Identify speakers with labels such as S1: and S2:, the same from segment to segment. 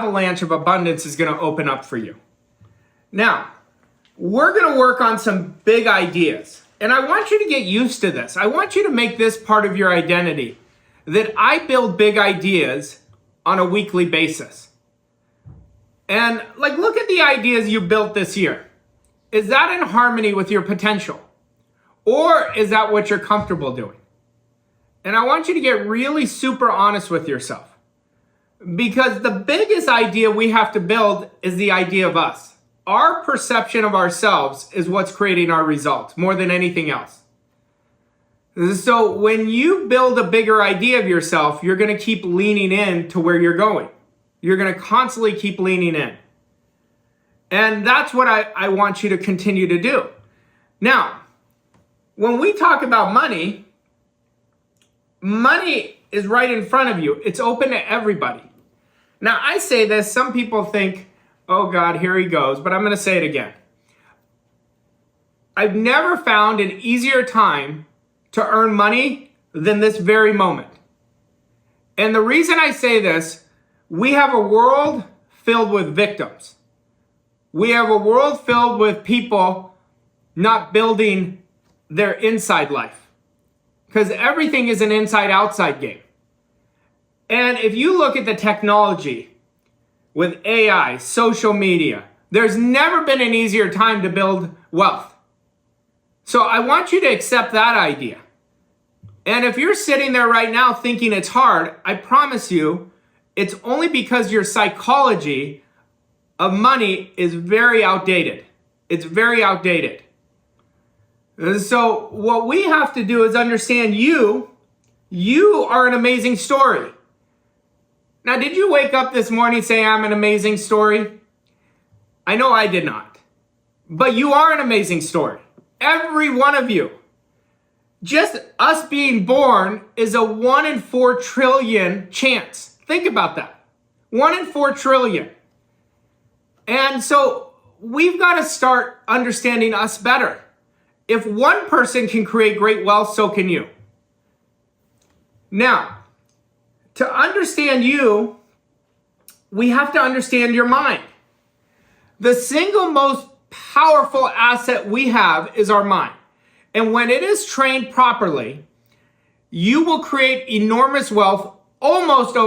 S1: avalanche of abundance is going to open up for you. Now, we're going to work on some big ideas. And I want you to get used to this. I want you to make this part of your identity, that I build big ideas on a weekly basis. And like, look at the ideas you built this year. Is that in harmony with your potential? Or is that what you're comfortable doing? And I want you to get really super honest with yourself. Because the biggest idea we have to build is the idea of us. Our perception of ourselves is what's creating our results more than anything else. So when you build a bigger idea of yourself, you're going to keep leaning in to where you're going. You're going to constantly keep leaning in. And that's what I want you to continue to do. Now, when we talk about money, money is right in front of you. It's open to everybody. Now, I say this, some people think, oh God, here he goes, but I'm going to say it again. I've never found an easier time to earn money than this very moment. And the reason I say this, we have a world filled with victims. We have a world filled with people not building their inside life. Because everything is an inside-outside game. And if you look at the technology with AI, social media, there's never been an easier time to build wealth. So I want you to accept that idea. And if you're sitting there right now thinking it's hard, I promise you, it's only because your psychology of money is very outdated. It's very outdated. So what we have to do is understand you are an amazing story. Now, did you wake up this morning saying I'm an amazing story? I know I did not. But you are an amazing story. Every one of you. Just us being born is a 1 in 4 trillion chance. Think about that. 1 in 4 trillion. And so we've got to start understanding us better. If one person can create great wealth, so can you. Now, to understand you, we have to understand your mind. The single most powerful asset we have is our mind. And when it is trained properly, you will create enormous wealth almost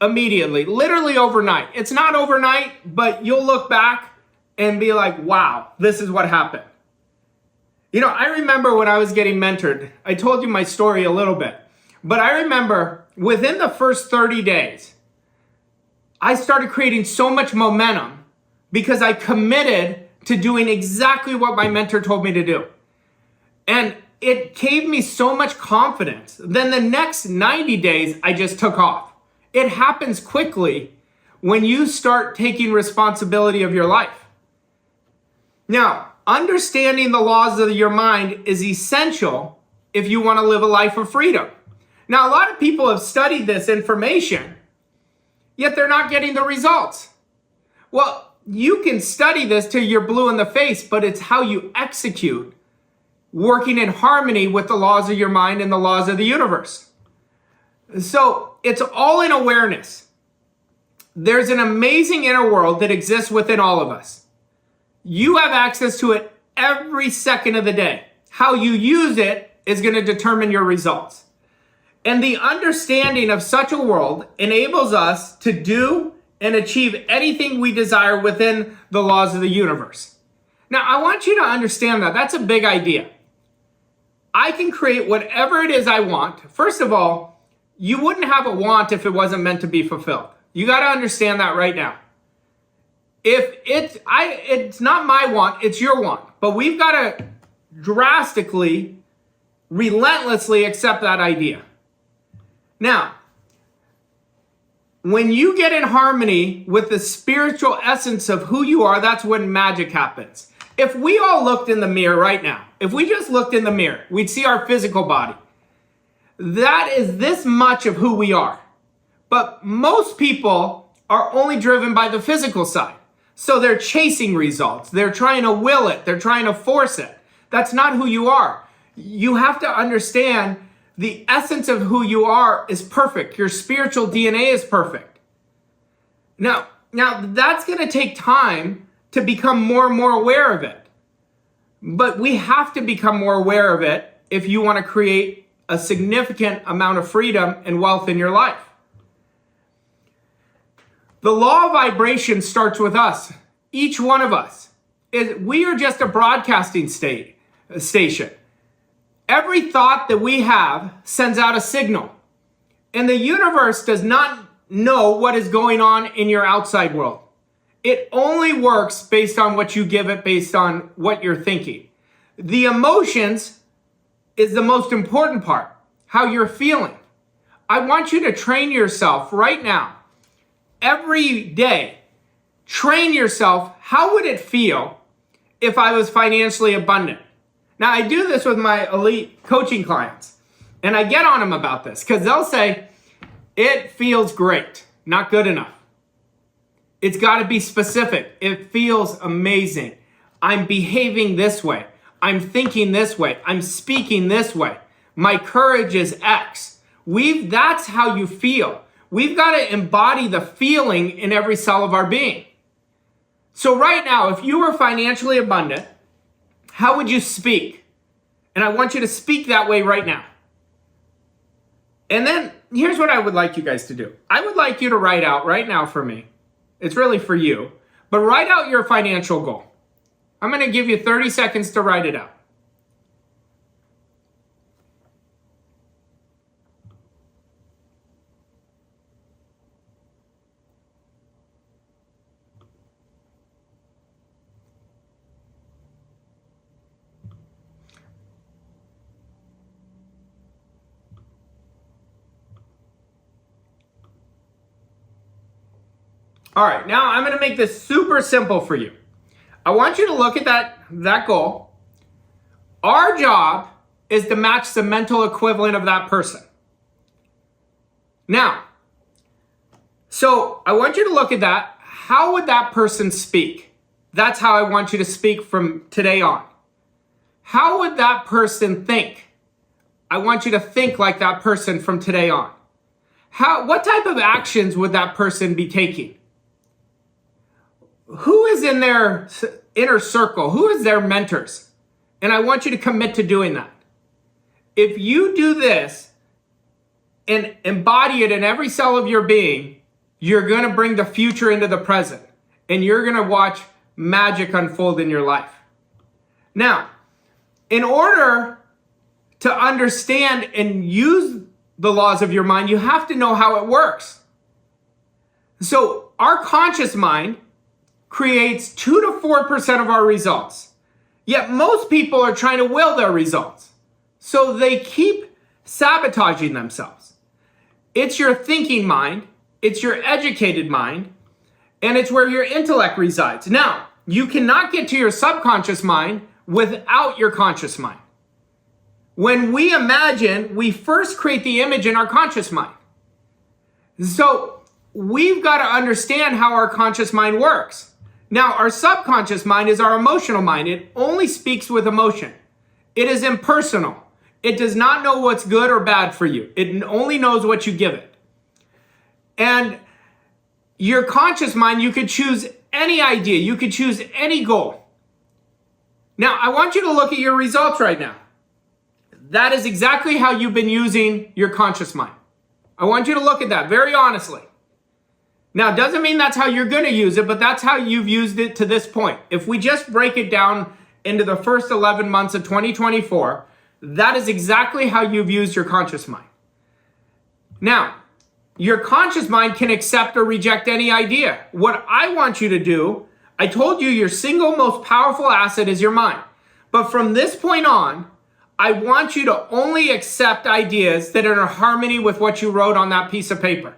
S1: immediately, literally overnight. It's not overnight, but you'll look back and be like, wow, this is what happened. You know, I remember when I was getting mentored, I told you my story a little bit, but I remember within the first 30 days, I started creating so much momentum because I committed to doing exactly what my mentor told me to do. And it gave me so much confidence. Then the next 90 days, I just took off. It happens quickly when you start taking responsibility of your life. Now, understanding the laws of your mind is essential if you want to live a life of freedom. Now, a lot of people have studied this information, yet they're not getting the results. Well, you can study this till you're blue in the face, but it's how you execute, working in harmony with the laws of your mind and the laws of the universe. So it's all in awareness. There's an amazing inner world that exists within all of us. You have access to it every second of the day. How you use it is going to determine your results. And the understanding of such a world enables us to do and achieve anything we desire within the laws of the universe. Now, I want you to understand that. That's a big idea. I can create whatever it is I want. First of all, you wouldn't have a want if it wasn't meant to be fulfilled. You got to understand that right now. If it's not my want, it's your want. But we've got to drastically, relentlessly accept that idea. Now, when you get in harmony with the spiritual essence of who you are, that's when magic happens. If we all looked in the mirror right now, if we just looked in the mirror, we'd see our physical body. That is this much of who we are. But most people are only driven by the physical side. So they're chasing results. They're trying to will it. They're trying to force it. That's not who you are. You have to understand the essence of who you are is perfect. Your spiritual DNA is perfect. Now, Now, that's going to take time to become more and more aware of it. But we have to become more aware of it if you want to create a significant amount of freedom and wealth in your life. The law of vibration starts with us. Each one of us. We are just a broadcasting station. Every thought that we have sends out a signal. And the universe does not know what is going on in your outside world. It only works based on what you give it, based on what you're thinking. The emotions is the most important part, how you're feeling. I want you to train yourself right now, every day. Train yourself, how would it feel if I was financially abundant? Now, I do this with my elite coaching clients, and I get on them about this because they'll say, it feels great, not good enough. It's got to be specific. It feels amazing. I'm behaving this way. I'm thinking this way. I'm speaking this way. My courage is X. That's how you feel. We've got to embody the feeling in every cell of our being. So right now, if you were financially abundant, how would you speak? And I want you to speak that way right now. And then here's what I would like you guys to do. I would like you to write out right now for me. It's really for you, but write out your financial goal. I'm going to give you 30 seconds to write it out. All right, now I'm going to make this super simple for you. I want you to look at that goal. Our job is to match the mental equivalent of that person. Now, so I want you to look at that. How would that person speak? That's how I want you to speak from today on. How would that person think? I want you to think like that person from today on. What type of actions would that person be taking? Who is in their inner circle? Who is their mentors? And I want you to commit to doing that. If you do this and embody it in every cell of your being, you're going to bring the future into the present. And you're going to watch magic unfold in your life. Now, in order to understand and use the laws of your mind, you have to know how it works. So our conscious mind creates 2 to 4% of our results. Yet most people are trying to will their results. So they keep sabotaging themselves. It's your thinking mind, it's your educated mind, and it's where your intellect resides. Now, you cannot get to your subconscious mind without your conscious mind. When we imagine, we first create the image in our conscious mind. So we've got to understand how our conscious mind works. Now, our subconscious mind is our emotional mind. It only speaks with emotion. It is impersonal. It does not know what's good or bad for you. It only knows what you give it. And your conscious mind, you could choose any idea. You could choose any goal. Now, I want you to look at your results right now. That is exactly how you've been using your conscious mind. I want you to look at that very honestly. Now, it doesn't mean that's how you're going to use it, but that's how you've used it to this point. If we just break it down into the first 11 months of 2024, that is exactly how you've used your conscious mind. Now, your conscious mind can accept or reject any idea. What I want you to do, I told you your single most powerful asset is your mind. But from this point on, I want you to only accept ideas that are in harmony with what you wrote on that piece of paper.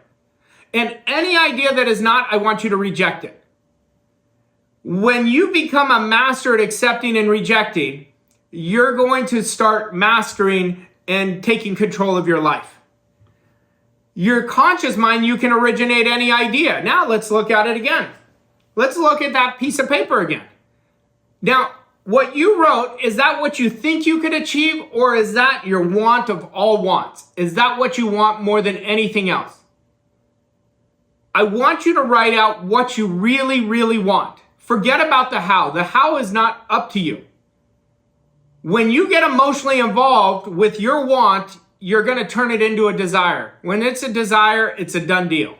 S1: And any idea that is not, I want you to reject it. When you become a master at accepting and rejecting, you're going to start mastering and taking control of your life. Your conscious mind, you can originate any idea. Now let's look at it again. Let's look at that piece of paper again. Now, what you wrote, is that what you think you could achieve, or is that your want of all wants? Is that what you want more than anything else? I want you to write out what you really, really want. Forget about the how. The how is not up to you. When you get emotionally involved with your want, you're going to turn it into a desire. When it's a desire, it's a done deal.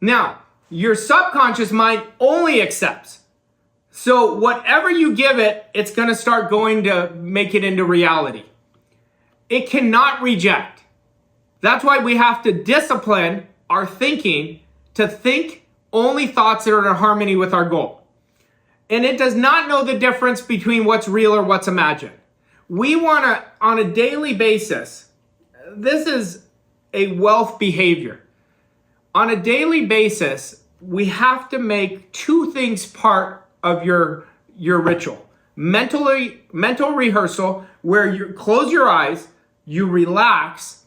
S1: Now, your subconscious mind only accepts. So whatever you give it, it's going to start going to make it into reality. It cannot reject. That's why we have to discipline our thinking to think only thoughts that are in harmony with our goal. And it does not know the difference between what's real or what's imagined. We want to, on a daily basis, this is a wealth behavior. On a daily basis, we have to make two things part of your ritual. Mental rehearsal, where you close your eyes, you relax,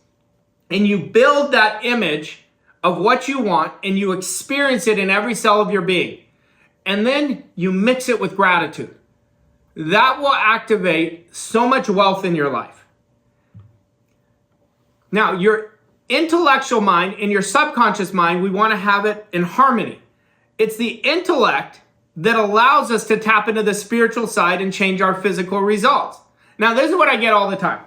S1: and you build that image of what you want, and you experience it in every cell of your being. And then you mix it with gratitude. That will activate so much wealth in your life. Now, your intellectual mind and your subconscious mind, we want to have it in harmony. It's the intellect that allows us to tap into the spiritual side and change our physical results. Now, this is what I get all the time.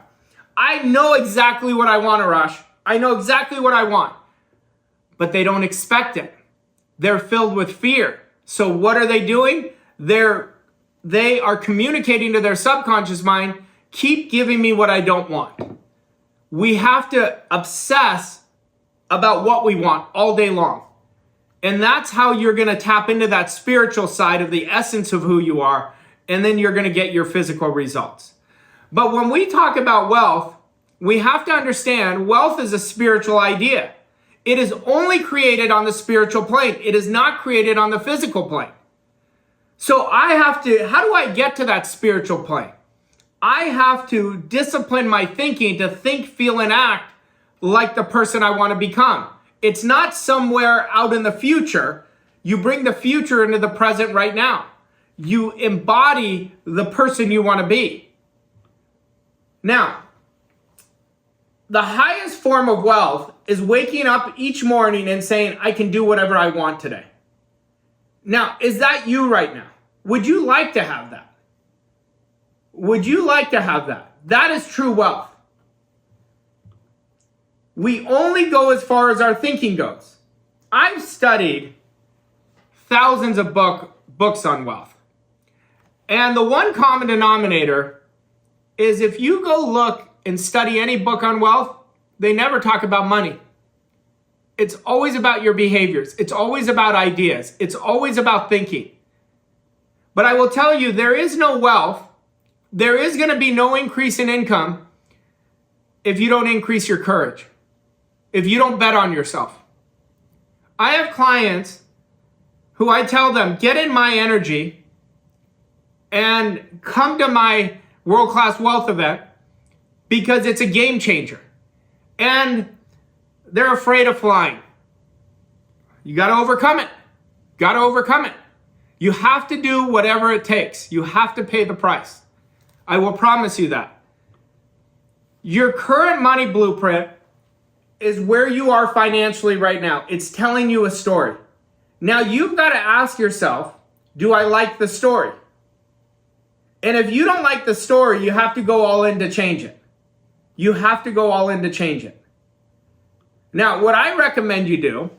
S1: I know exactly what I want, Arash. I know exactly what I want. But they don't expect it. They're filled with fear. So what are they doing? They are communicating to their subconscious mind, keep giving me what I don't want. We have to obsess about what we want all day long. And that's how you're going to tap into that spiritual side of the essence of who you are. And then you're going to get your physical results. But when we talk about wealth, we have to understand wealth is a spiritual idea. It is only created on the spiritual plane. It is not created on the physical plane. So how do I get to that spiritual plane? I have to discipline my thinking to think, feel, and act like the person I want to become. It's not somewhere out in the future. You bring the future into the present right now. You embody the person you want to be. Now, the highest form of wealth is waking up each morning and saying, I can do whatever I want today. Now, is that you right now? Would you like to have that? Would you like to have that? That is true wealth. We only go as far as our thinking goes. I've studied thousands of books on wealth. And the one common denominator is if you go look and study any book on wealth, they never talk about money. It's always about your behaviors. It's always about ideas. It's always about thinking. But I will tell you, there is no wealth. There is going to be no increase in income if you don't increase your courage, if you don't bet on yourself. I have clients who I tell them, get in my energy and come to my world-class wealth event because it's a game changer. And they're afraid of flying. You got to overcome it. Got to overcome it. You have to do whatever it takes. You have to pay the price. I will promise you that. Your current money blueprint is where you are financially right now. It's telling you a story. Now you've got to ask yourself, do I like the story? And if you don't like the story, you have to go all in to change it. You have to go all in to change it. Now, what I recommend you do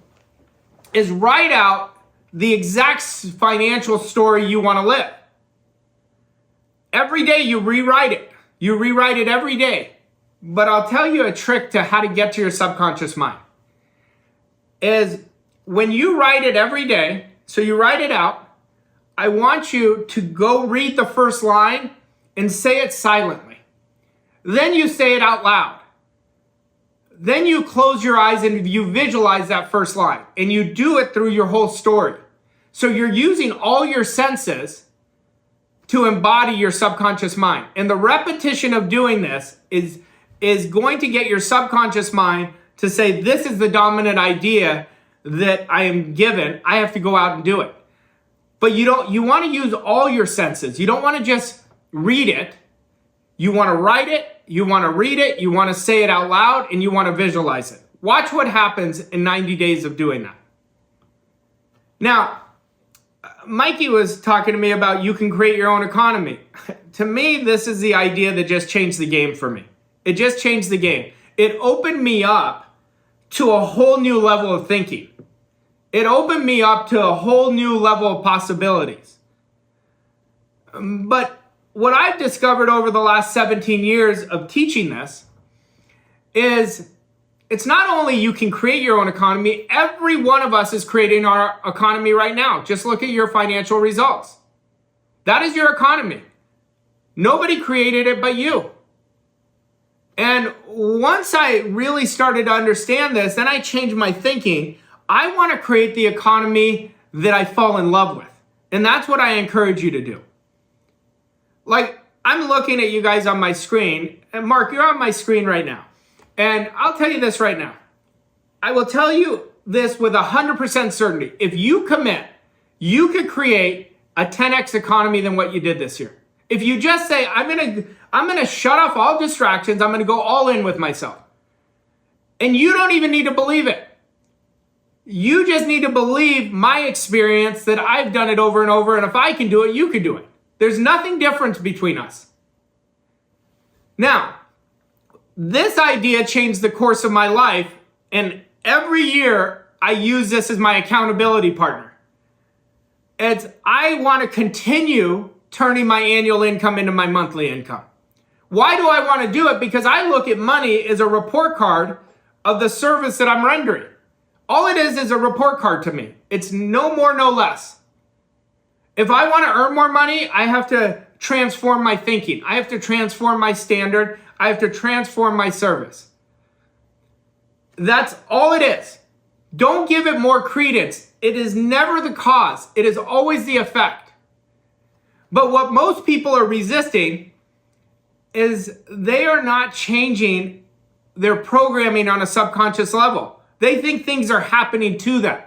S1: is write out the exact financial story you want to live. Every day you rewrite it. You rewrite it every day. But I'll tell you a trick to how to get to your subconscious mind. Is when you write it every day, so you write it out, I want you to go read the first line and say it silently. Then you say it out loud. Then you close your eyes and you visualize that first line. And you do it through your whole story. So you're using all your senses to embody your subconscious mind. And the repetition of doing this is going to get your subconscious mind to say, this is the dominant idea that I am given. I have to go out and do it. But you want to use all your senses. You don't want to just read it. You want to write it. You want to read it. You want to say it out loud, and you want to visualize it. Watch what happens in 90 days of doing that. Now, Mikey was talking to me about you can create your own economy. To me, this is the idea that just changed the game for me. It just changed the game. It opened me up to a whole new level of thinking. It opened me up to a whole new level of possibilities. But what I've discovered over the last 17 years of teaching this is it's not only you can create your own economy, every one of us is creating our economy right now. Just look at your financial results. That is your economy. Nobody created it but you. And once I really started to understand this, then I changed my thinking. I want to create the economy that I fall in love with. And that's what I encourage you to do. Like, I'm looking at you guys on my screen, and Mark, you're on my screen right now. And I'll tell you this right now. I will tell you this with 100% certainty. If you commit, you could create a 10x economy than what you did this year. If you just say, I'm gonna shut off all distractions, I'm gonna go all in with myself. And you don't even need to believe it. You just need to believe my experience that I've done it over and over, and if I can do it, you can do it. There's nothing different between us. Now, this idea changed the course of my life, and every year I use this as my accountability partner. I want to continue turning my annual income into my monthly income. Why do I want to do it? Because I look at money as a report card of the service that I'm rendering. All it is a report card to me. It's no more, no less. If I want to earn more money, I have to transform my thinking. I have to transform my standard. I have to transform my service. That's all it is. Don't give it more credence. It is never the cause. It is always the effect. But what most people are resisting is they are not changing their programming on a subconscious level. They think things are happening to them.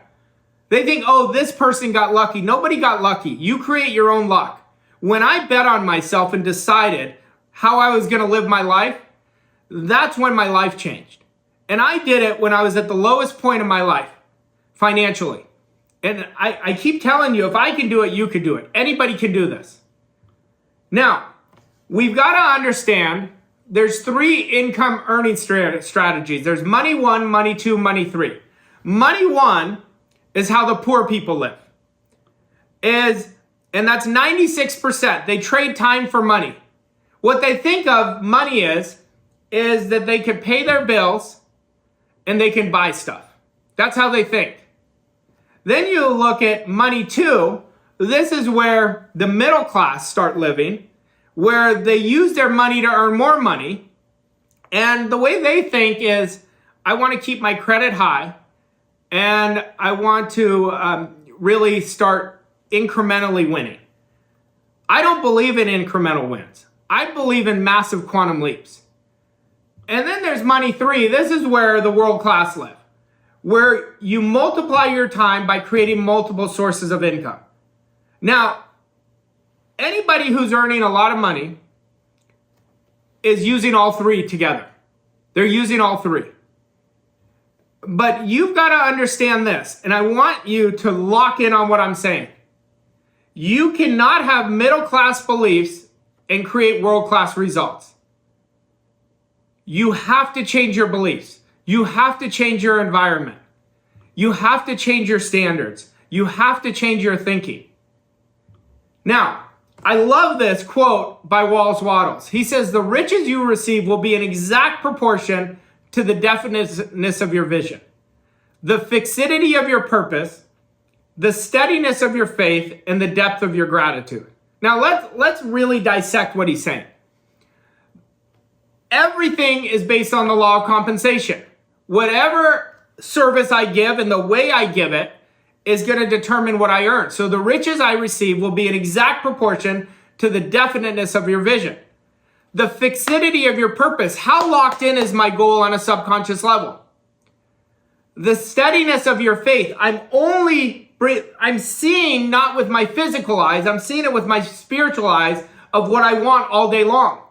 S1: They think, oh, this person got lucky. Nobody got lucky. You create your own luck. When I bet on myself and decided how I was going to live my life, that's when my life changed. And I did it when I was at the lowest point of my life, financially. And I keep telling you, if I can do it, you can do it. Anybody can do this. Now, we've got to understand there's 3 income earning strategies. There's money 1, money 2, money 3. Money 1 is how the poor people live. And that's 96%. They trade time for money. What they think of money is that they can pay their bills and they can buy stuff. That's how they think. Then you look at money 2. This is where the middle class start living, where they use their money to earn more money. And the way they think is, I want to keep my credit high and I want to really start incrementally winning. I don't believe in incremental wins. I believe in massive quantum leaps. And then there's money 3. This is where the world class live, where you multiply your time by creating multiple sources of income. Now, anybody who's earning a lot of money is using all 3 together. They're using all 3. But you've got to understand this, and I want you to lock in on what I'm saying. You cannot have middle-class beliefs and create world-class results. You have to change your beliefs. You have to change your environment. You have to change your standards. You have to change your thinking. Now, I love this quote by Wallace Wattles. He says, the riches you receive will be in exact proportion to the definiteness of your vision, the fixity of your purpose, the steadiness of your faith, and the depth of your gratitude. Now, let's really dissect what he's saying. Everything is based on the law of compensation. Whatever service I give and the way I give it is going to determine what I earn. So the riches I receive will be in exact proportion to the definiteness of your vision. The fixity of your purpose. How locked in is my goal on a subconscious level? The steadiness of your faith. I'm seeing not with my physical eyes. I'm seeing it with my spiritual eyes of what I want all day long.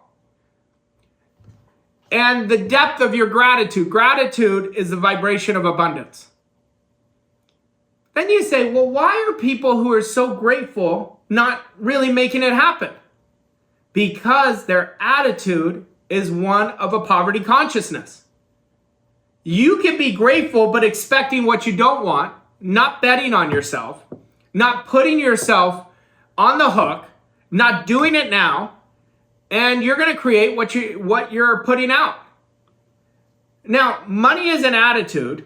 S1: And the depth of your gratitude. Gratitude is the vibration of abundance. Then you say, well, why are people who are so grateful not really making it happen? Because their attitude is one of a poverty consciousness. You can be grateful but expecting what you don't want, not betting on yourself, not putting yourself on the hook, not doing it now, and you're going to create what you're putting out. Now, money is an attitude,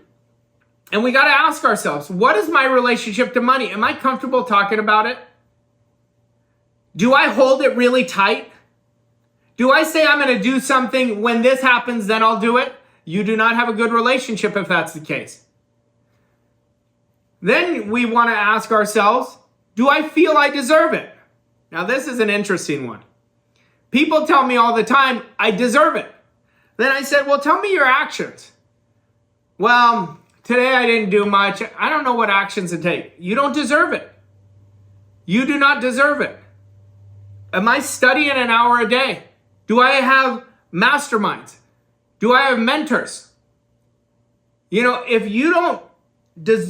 S1: and we got to ask ourselves, what is my relationship to money? Am I comfortable talking about it? Do I hold it really tight? Do I say I'm going to do something, when this happens, then I'll do it? You do not have a good relationship if that's the case. Then we want to ask ourselves, do I feel I deserve it? Now, this is an interesting one. People tell me all the time, I deserve it. Then I said, well, tell me your actions. Well, today I didn't do much. I don't know what actions to take. You don't deserve it. You do not deserve it. Am I studying an hour a day? Do I have masterminds? Do I have mentors? You know, if you don't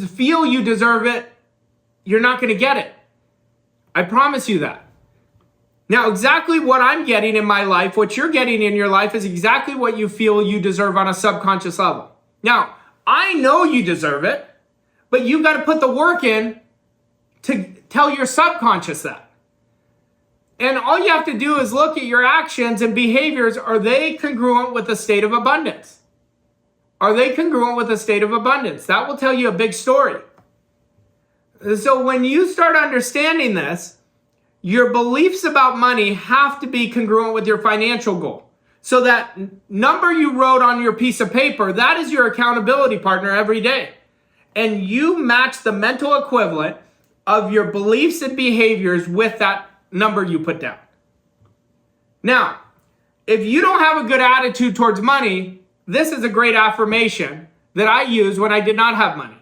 S1: feel you deserve it, you're not going to get it. I promise you that. Now, exactly what I'm getting in my life, what you're getting in your life, is exactly what you feel you deserve on a subconscious level. Now, I know you deserve it, but you've got to put the work in to tell your subconscious that. And all you have to do is look at your actions and behaviors. Are they congruent with a state of abundance? Are they congruent with a state of abundance? That will tell you a big story. So when you start understanding this, your beliefs about money have to be congruent with your financial goal. So that number you wrote on your piece of paper, that is your accountability partner every day. And you match the mental equivalent of your beliefs and behaviors with that number you put down. Now, if you don't have a good attitude towards money, this is a great affirmation that I used when I did not have money.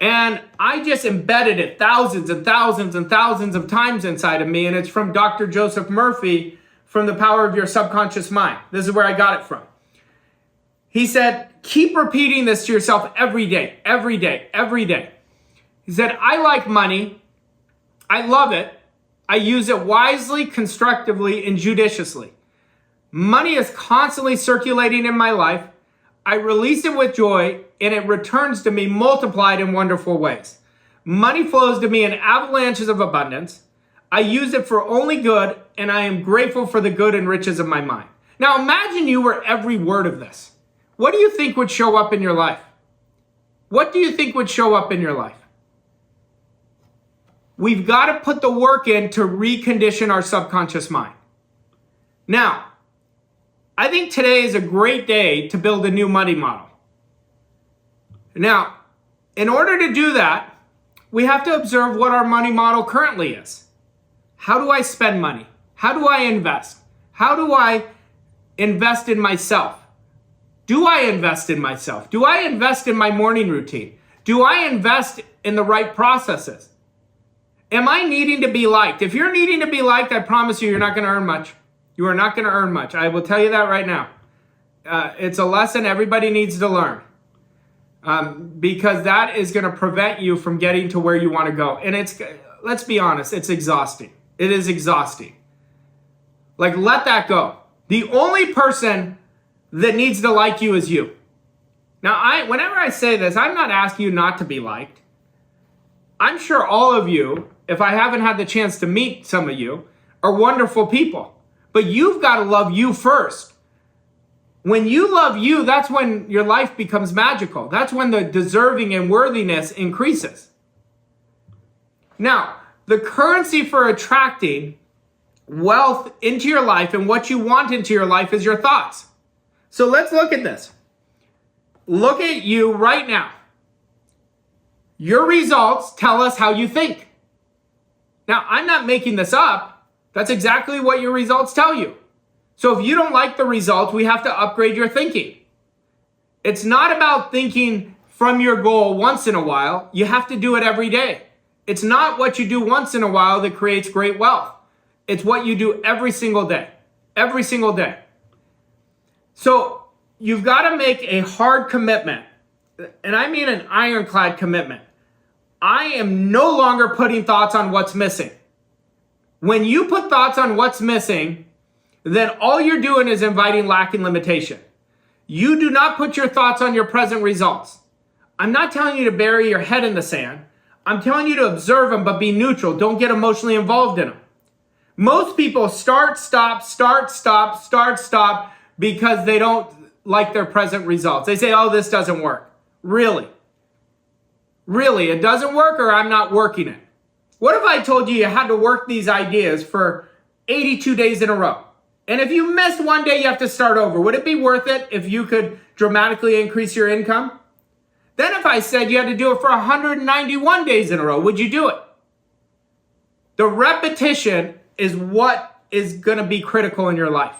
S1: And I just embedded it thousands and thousands and thousands of times inside of me. And it's from Dr. Joseph Murphy, from The Power of Your Subconscious Mind. This is where I got it from. He said, keep repeating this to yourself every day, every day, every day. He said, I like money. I love it. I use it wisely, constructively, and judiciously. Money is constantly circulating in my life. I release it with joy, and it returns to me multiplied in wonderful ways. Money flows to me in avalanches of abundance. I use it for only good, and I am grateful for the good and riches of my mind. Now imagine you were every word of this. What do you think would show up in your life? What do you think would show up in your life? We've got to put the work in to recondition our subconscious mind. Now, I think today is a great day to build a new money model. Now, in order to do that, we have to observe what our money model currently is. How do I spend money? How do I invest? How do I invest in myself? Do I invest in myself? Do I invest in my morning routine? Do I invest in the right processes? Am I needing to be liked? If you're needing to be liked, I promise you, you're not going to earn much. You are not going to earn much. I will tell you that right now. It's a lesson everybody needs to learn. Because that is going to prevent you from getting to where you want to go. And let's be honest, it's exhausting. It is exhausting. Like, let that go. The only person that needs to like you is you. Now, whenever I say this, I'm not asking you not to be liked. I'm sure all of you, if I haven't had the chance to meet some of you, are wonderful people. But you've got to love you first. When you love you, that's when your life becomes magical. That's when the deserving and worthiness increases. Now, the currency for attracting wealth into your life and what you want into your life is your thoughts. So let's look at this. Look at you right now. Your results tell us how you think. Now, I'm not making this up. That's exactly what your results tell you. So if you don't like the results, we have to upgrade your thinking. It's not about thinking from your goal once in a while. You have to do it every day. It's not what you do once in a while that creates great wealth. It's what you do every single day. Every single day. So you've got to make a hard commitment. And I mean an ironclad commitment. I am no longer putting thoughts on what's missing. When you put thoughts on what's missing, then all you're doing is inviting lack and limitation. You do not put your thoughts on your present results. I'm not telling you to bury your head in the sand. I'm telling you to observe them, but be neutral. Don't get emotionally involved in them. Most people start, stop because they don't like their present results. They say, oh, this doesn't work. Really? Really, it doesn't work, or I'm not working it? What if I told you you had to work these ideas for 82 days in a row? And if you missed one day, you have to start over. Would it be worth it if you could dramatically increase your income? Then if I said you had to do it for 191 days in a row, would you do it? The repetition is what is going to be critical in your life.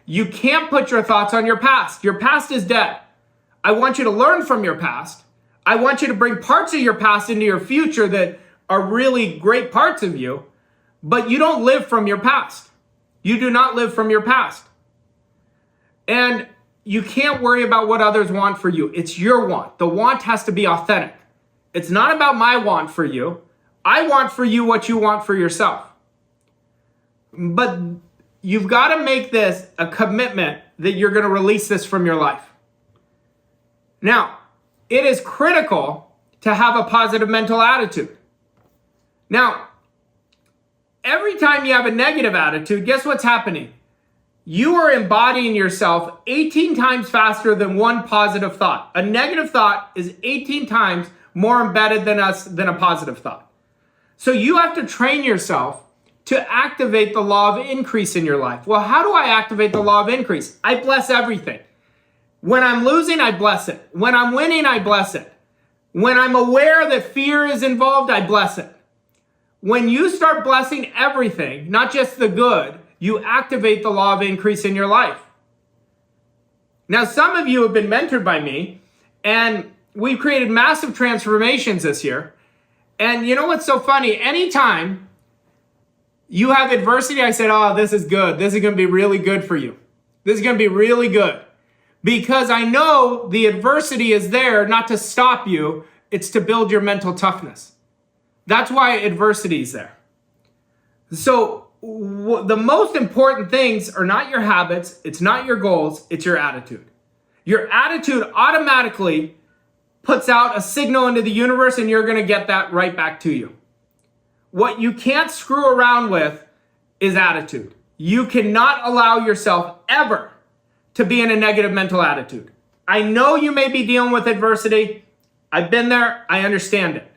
S1: You can't put your thoughts on your past. Your past is dead. I want you to learn from your past. I want you to bring parts of your past into your future that are really great parts of you, but you don't live from your past. You do not live from your past. And you can't worry about what others want for you. It's your want. The want has to be authentic. It's not about my want for you. I want for you what you want for yourself. But you've got to make this a commitment that you're going to release this from your life. Now, it is critical to have a positive mental attitude. Now, every time you have a negative attitude, guess what's happening? You are embodying yourself 18 times faster than one positive thought. A negative thought is 18 times more embedded than a positive thought. So you have to train yourself to activate the law of increase in your life. Well, how do I activate the law of increase? I bless everything. When I'm losing, I bless it. When I'm winning, I bless it. When I'm aware that fear is involved, I bless it. When you start blessing everything, not just the good, you activate the law of increase in your life. Now, some of you have been mentored by me, and we've created massive transformations this year. And you know what's so funny? Anytime you have adversity, I said, oh, this is good. This is going to be really good for you. This is going to be really good. Because I know the adversity is there not to stop you. It's to build your mental toughness. That's why adversity is there. So the most important things are not your habits. It's not your goals. It's your attitude. Your attitude automatically puts out a signal into the universe, and you're going to get that right back to you. What you can't screw around with is attitude. You cannot allow yourself ever to be in a negative mental attitude. I know you may be dealing with adversity. I've been there. I understand it.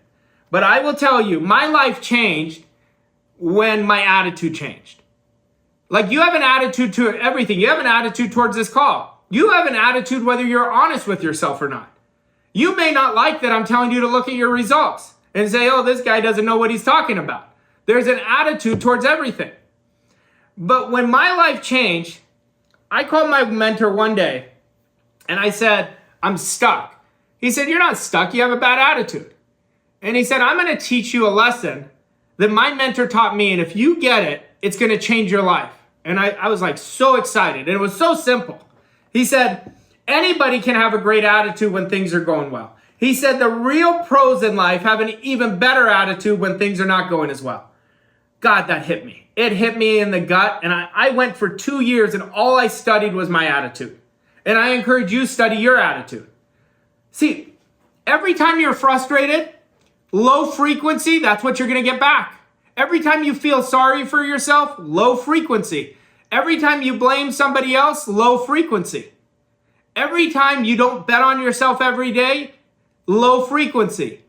S1: But I will tell you, my life changed when my attitude changed. Like, you have an attitude to everything. You have an attitude towards this call. You have an attitude whether you're honest with yourself or not. You may not like that I'm telling you to look at your results and say, oh, this guy doesn't know what he's talking about. There's an attitude towards everything. But when my life changed, I called my mentor one day and I said, I'm stuck. He said, you're not stuck. You have a bad attitude. And he said, I'm going to teach you a lesson that my mentor taught me. And if you get it, it's going to change your life. And I was like so excited. And it was so simple. He said, anybody can have a great attitude when things are going well. He said the real pros in life have an even better attitude when things are not going as well. God, that hit me. It hit me in the gut. And I went for 2 years and all I studied was my attitude. And I encourage you to study your attitude. See, every time you're frustrated, low frequency, that's what you're going to get back. Every time you feel sorry for yourself, low frequency. Every time you blame somebody else, low frequency. Every time you don't bet on yourself every day, low frequency.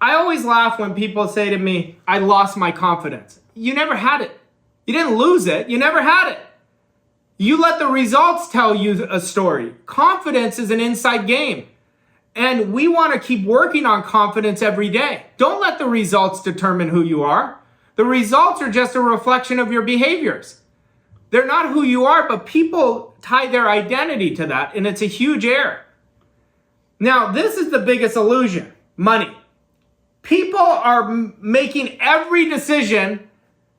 S1: I always laugh when people say to me, I lost my confidence. You never had it. You didn't lose it. You never had it. You let the results tell you a story. Confidence is an inside game. And we want to keep working on confidence every day. Don't let the results determine who you are. The results are just a reflection of your behaviors. They're not who you are, but people tie their identity to that, and it's a huge error. Now, this is the biggest illusion, money. People are making every decision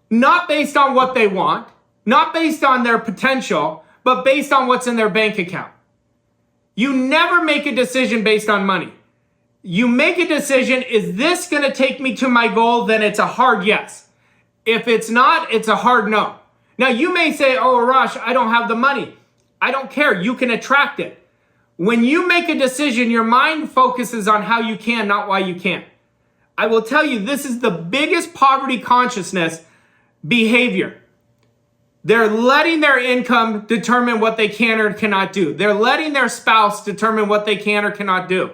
S1: not based on what they want, not based on their potential, but based on what's in their bank account. You never make a decision based on money. You make a decision, is this going to take me to my goal? Then it's a hard yes. If it's not, it's a hard no. Now you may say, oh, Arash, I don't have the money. I don't care. You can attract it. When you make a decision, your mind focuses on how you can, not why you can't. I will tell you, this is the biggest poverty consciousness behavior. They're letting their income determine what they can or cannot do. They're letting their spouse determine what they can or cannot do.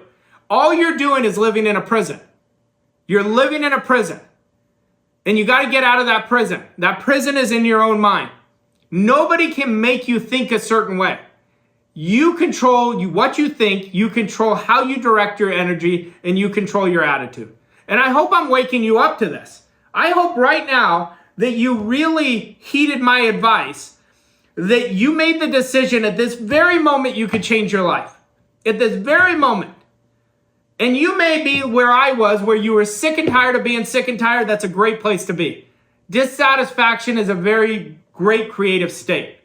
S1: All you're doing is living in a prison. You're living in a prison. And you got to get out of that prison. That prison is in your own mind. Nobody can make you think a certain way. You control what you think, you control how you direct your energy, and you control your attitude. And I hope I'm waking you up to this. I hope right now that you really heeded my advice, that you made the decision at this very moment you could change your life. At this very moment. And you may be where I was, where you were sick and tired of being sick and tired. That's a great place to be. Dissatisfaction is a very great creative state.